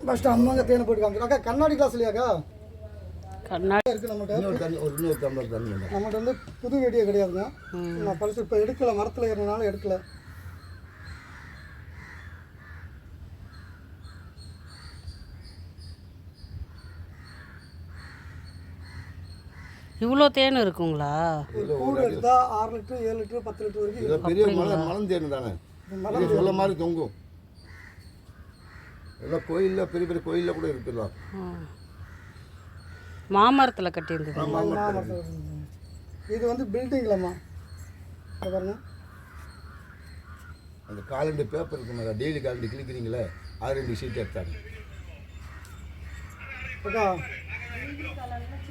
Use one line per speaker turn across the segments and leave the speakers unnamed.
First அம்மாங்க தேனை போட்டு காமிக்கிறோம். அக்கா கண்ணாடி கிளாஸ் இல்லையாக்கா?
கண்ணாடி
இருக்குது நம்மகிட்ட வந்து புது வெடியே கிடையாதுங்க. நான் பழசு இப்போ எடுக்கலை, மரத்தில் ஏறினாலும் எடுக்கலை.
இவ்வளோ தேன் இருக்குங்களா?
கூட எடுத்தா 6 லிட்டர் 7 லிட்டர் 10 லிட்டர் வரைக்கும்
பெரிய மலம் தேன் தானே, சொல்ல மாதிரி தொங்கும். எல்லாம் கோயிலில் பெரிய பெரிய கோயிலில் கூட இருக்குல்ல.
மாமரத்தில் கட்டியிருந்தது.
இது வந்து பில்டிங்லம்மா பாருங்க.
அந்த காலண்டர் பேப்பர் இருக்குமா, டெய்லி காலண்டர் கிழிக்கிறீங்களே, அது 2 ஷீட் எடுத்தாங்க.
அக்கா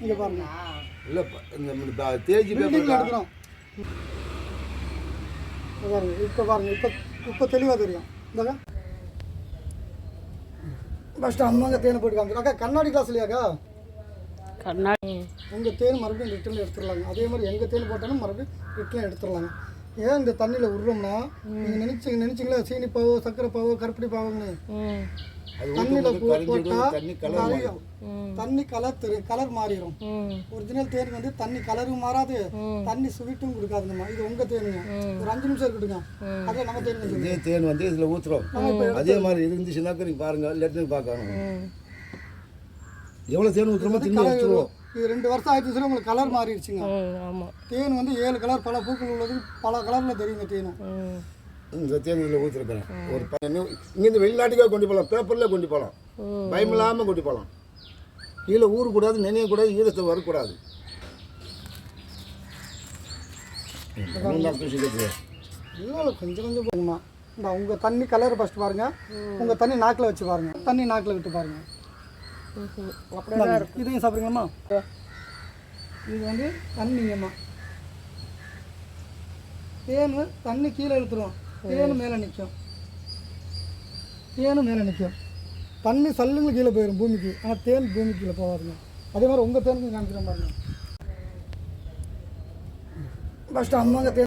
இங்கே பாருங்க.
இல்லை இந்த தேஜி பேப்பர்
எடுக்கிறோம் பாருங்க. இப்போ பாருங்க, இப்போ தெளிவாக தெரியும். இந்தாக்கா ஃபஸ்ட்டு அம்மாங்க தேனை போட்டு காமிக்கிறோம். அக்கா கண்ணாடி கிளாஸ் இல்லையாக்கா?
கண்ணாடி.
உங்கள் தேன் மறுபடியும் ரிட்டர்னில் எடுத்துடலாங்க. அதே மாதிரி எங்கள் தேன் போட்டாலும் மறுபடியும் ரிட்டர்னில் எடுத்துடலாங்க. ஏன் இந்த தண்ணியில் விட்றோம்னா, நீங்கள் நினச்சிங்களா சீனி பாவோ சர்க்கரை பாவோ கருப்பட்டி பாவோங்கன்னு, தண்ணியில் போட்டால் தண்ணி கலர் மாறிடும். ஒரிஜினல் தேனுக்கு வந்து தண்ணி கலரும் மாறாது, தண்ணி ஸ்வீட்டும் கொடுக்காதுங்கம்மா. இது உங்கள் தேனுங்க. ஒரு 5 நிமிஷம் இருக்கட்டுங்க. அதே நம்ம தேன்
இதே தேன் வந்து இதில் ஊற்றுறோம். அதே மாதிரி இருந்துச்சுன்னாக்க நீங்கள் பாருங்கள், லெட்டர் பார்க்கணும். எவ்வளோ தேன் ஊற்றுறோமோ தின்னு வச்சுருவோம்.
இது 2 வருஷம் ஆயிடுச்சுன்னா உங்களுக்கு கலர் மாறிடுச்சுங்க. தேன் வந்து 7 கலர், பல பூக்கள் உள்ளது, பல கலரில் தெரியுங்க தேனும்.
இந்த தேன் இதில் ஊற்றிருக்கிறேன். ஒரு இங்கேருந்து வெளிநாட்டுக்காக கொண்டு போகலாம், பேப்பரில் கொண்டு போகலாம், பயம் இல்லாமல் கொண்டு போகலாம். கீழே ஊறக்கூடாது, நினையக்கூடாது, ஈரத்தை வரக்கூடாது.
இல்லை கொஞ்சம் கொஞ்சம் போகுமா. இந்த உங்கள் தண்ணி கலர் ஃபஸ்ட்டு பாருங்கள். உங்கள் தண்ணி நாக்கில் வச்சு பாருங்கள். தண்ணி நாக்கில் விட்டு பாருங்கள். இதையும் சாப்பிடுங்கம்மா. இது வந்து தண்ணிங்கம்மா. தேன் தண்ணி கீழே இழுத்துருவோம், தேன் மேலே நிற்கும். தேனும் மேலே நிற்கும். தண்ணி சல்லுங்க கீழே போயிடும் பூமிக்கு, ஆனால் தேன் பூமிக்கு கீழே போகாதுங்க. அதே மாதிரி உங்கள் தேனுக்கு காமிக்கிறோம் பாருங்க. ஃபஸ்ட்டு அம்மாங்க தேன்